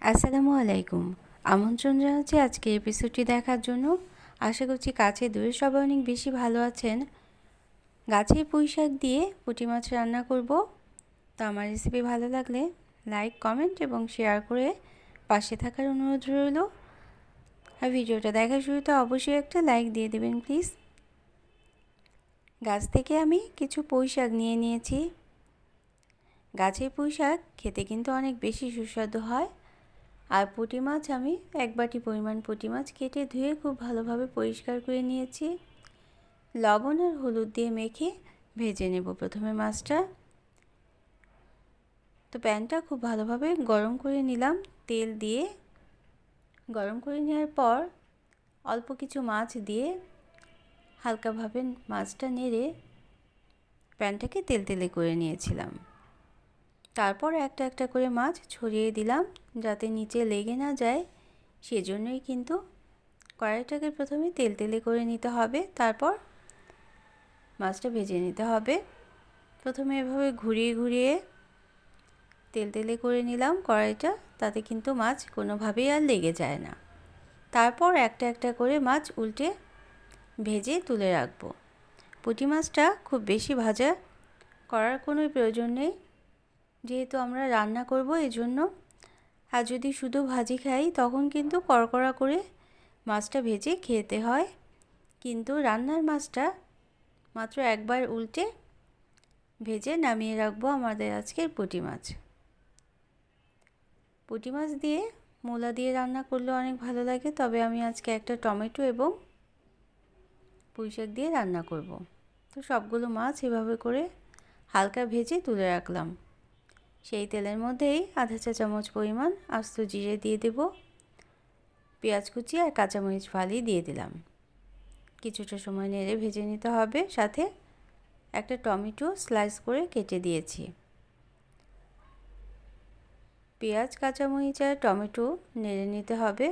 আসসালামু আলাইকুম। আমন্ত্রণ জানাচ্ছি আজকের এপিসোডটি দেখার জন্য। আশা করছি কাছে দূরে সবাই অনেক বেশি ভালো আছেন। গাছের পুঁইশাক দিয়ে পুঁটি মাছ রান্না করব। তো আমার রেসিপি ভালো লাগলে লাইক, কমেন্ট এবং শেয়ার করে পাশে থাকার অনুরোধ রইল। আর ভিডিওটা দেখার শুরুতে অবশ্যই একটা লাইক দিয়ে দেবেন প্লিজ। গাছ থেকে আমি কিছু পুঁইশাক নিয়ে নিয়েছি। গাছের পুঁইশাক খেতে কিন্তু অনেক বেশি সুস্বাদু হয়। আর পুঁটি মাছ আমি 1 বাটি পরিমাণ পুঁটি মাছ কেটে ধুয়ে খুব ভালোভাবে পরিষ্কার করে নিয়েছি। লবণ আর হলুদ দিয়ে মেখে ভেজে নেব প্রথমে মাছটা। তো প্যানটা খুব ভালোভাবে গরম করে নিলাম তেল দিয়ে। গরম করে নেওয়ার পর অল্প কিছু মাছ দিয়ে হালকাভাবে মাছটা নেড়ে প্যানটাকে তেলতেলে করে নিয়েছিলাম। তারপর একটা একটা করে মাছ ছড়িয়ে দিলাম যাতে নিচে লেগে না যায়, সেজন্যই কিন্তু কড়াইটাকে প্রথমে তেলতেলে করে নিতে হবে, তারপর মাছটা ভেজে নিতে হবে। প্রথমে এভাবে ঘুরিয়ে ঘুরিয়ে তেলতেলে করে নিলাম কড়াইটা, তাতে কিন্তু মাছ কোনোভাবেই আর লেগে যায় না। তারপর একটা একটা করে মাছ উল্টে ভেজে তুলে রাখবো। পুঁটি মাছটা খুব বেশি ভাজা করার কোনো প্রয়োজন নেই, যেহেতু আমরা রান্না করব এজন্য। আর যদি শুধু ভাজি খাই তখন কিন্তু কড়কড়া করে মাছটা ভেজে খেতে হয়, কিন্তু রান্নার মাছটা মাত্র একবার উল্টে ভেজে নামিয়ে রাখবো আমাদের আজকের পুঁটি মাছ। পুঁটি মাছ দিয়ে মূলা দিয়ে রান্না করলে অনেক ভালো লাগে, তবে আমি আজকে একটা টমেটো এবং পুঁইশাক দিয়ে রান্না করব। তো সবগুলো মাছ এভাবে করে হালকা ভেজে তুলে রাখলাম। সেই তেলের মধ্যেই আধা চা চামচ পরিমাণ আস্ত জিরে দিয়ে দেব, পেঁয়াজ কুচি আর কাঁচামরিচ ফালি দিয়ে দিলাম। কিছুটা সময় নেড়ে ভেজে নিতে হবে। সাথে একটা টমেটো স্লাইস করে কেটে দিয়েছি। পেঁয়াজ, কাঁচামরিচ আর টমেটো নেড়ে নিতে হবে।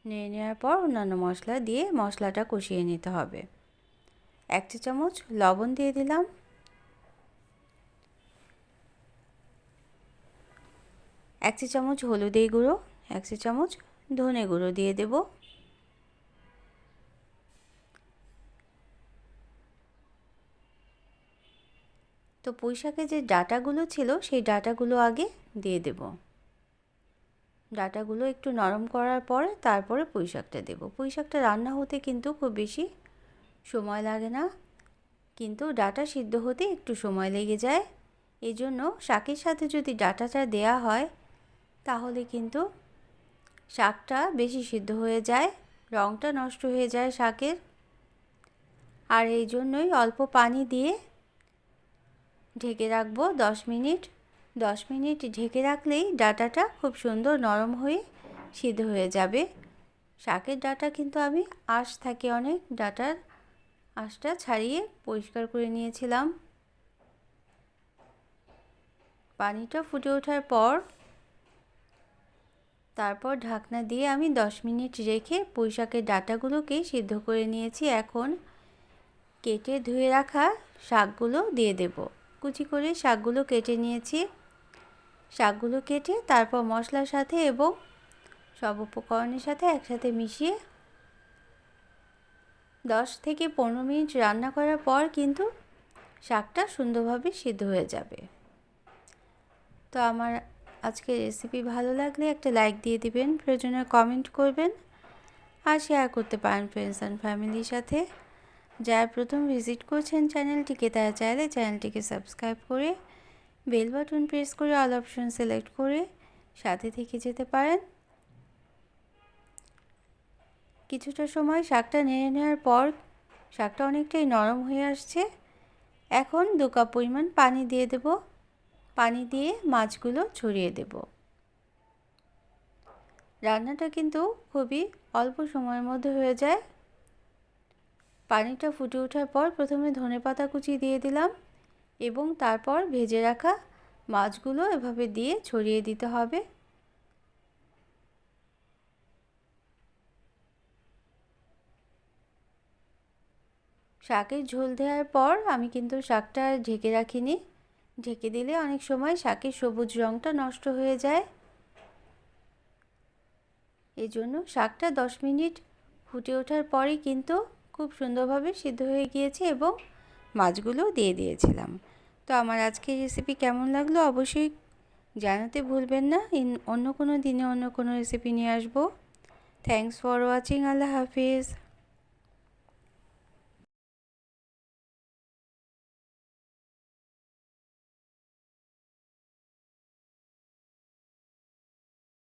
নেড়ে নেওয়ার পর অন্যান্য মশলা দিয়ে মশলাটা কষিয়ে নিতে হবে। 1 চা চামচ লবণ দিয়ে দিলাম, 1 চা চামচ হলুদের গুঁড়ো, 1 চা চামচ ধনে গুঁড়ো দিয়ে দেব। তো পুঁইশাকে যে ডাঁটাগুলো ছিল সেই ডাঁটাগুলো আগে দিয়ে দেব। ডাঁটাগুলো একটু নরম করার পরে তারপরে পুঁইশাকটা দেব। পুঁইশাকটা রান্না হতে কিন্তু খুব বেশি সময় লাগে না, কিন্তু ডাঁটা সিদ্ধ হতে একটু সময় লেগে যায়। এই জন্য শাকের সাথে যদি ডাঁটাটা দেয়া হয় তাহলে কিন্তু শাকটা বেশি সিদ্ধ হয়ে যায়, রঙটা নষ্ট হয়ে যায় শাকের। আর এই জন্যই অল্প পানি দিয়ে ঢেকে রাখবো 10 মিনিট। 10 মিনিট ঢেকে রাখলেই ডাঁটাটা খুব সুন্দর নরম হয়ে সিদ্ধ হয়ে যাবে। শাকের ডাঁটা কিন্তু আমি আঁশ থাকে অনেক, ডাঁটার আঁশটা ছাড়িয়ে পরিষ্কার করে নিয়েছিলাম। পানিটা ফুটে ওঠার পর তারপর ঢাকনা দিয়ে আমি 10 মিনিট রেখে পুঁইশাকের ডাঁটাগুলোকে সিদ্ধ করে নিয়েছি। এখন কেটে ধুয়ে রাখা শাকগুলো দিয়ে দেব। কুচি করে শাকগুলো কেটে নিয়েছি। শাকগুলো কেটে তারপর মশলার সাথে এবং সব উপকরণের সাথে একসাথে মিশিয়ে 10 থেকে 15 মিনিট রান্না করার পর কিন্তু শাকটা সুন্দরভাবে সিদ্ধ হয়ে যাবে। তো আমার আজকের রেসিপি ভালো লাগলে একটা লাইক দিয়ে দিবেন, প্রয়োজনে কমেন্ট করবেন আর শেয়ার করতে পারেন ফ্রেন্ডস অ্যান্ড ফ্যামিলির সাথে। যারা প্রথম ভিজিট করছেন চ্যানেলটিকে তারা চাইলে চ্যানেলটিকে সাবস্ক্রাইব করে বেল বাটন প্রেস করে অল অপশন সিলেক্ট করে সাথে থেকে যেতে পারেন। কিছুটা সময় শাকটা নেড়ে নেওয়ার পর শাকটা অনেকটাই নরম হয়ে আসছে। এখন 2 কাপ পরিমাণ পানি দিয়ে দেব। পানি দিয়ে মাছগুলো ছড়িয়ে দেব। রান্নাটা কিন্তু খুবই অল্প সময়ের মধ্যে হয়ে যায়। পানিটা ফুটে ওঠার পর প্রথমে ধনেপাতা কুচি দিয়ে দিলাম এবং তারপর ভেজে রাখা মাছগুলো এভাবে দিয়ে ছড়িয়ে দিতে হবে। শাকের ঝোল দেওয়ার পর আমি কিন্তু শাকটা ঢেকে রাখিনি। ঢেকে দিলে অনেক সময় শাকের সবুজ রঙটা নষ্ট হয়ে যায়। এই জন্য শাকটা 10 মিনিট ফুটে ওঠার পরেই কিন্তু খুব সুন্দরভাবে সিদ্ধ হয়ে গিয়েছে এবং মাছগুলোও দিয়ে দিয়েছিলাম। তো আমার আজকের রেসিপি কেমন লাগলো অবশ্যই জানাতে ভুলবেন না। অন্য কোনো দিনে অন্য কোনো রেসিপি নিয়ে আসবো। Thanks for watching. Allah Hafiz.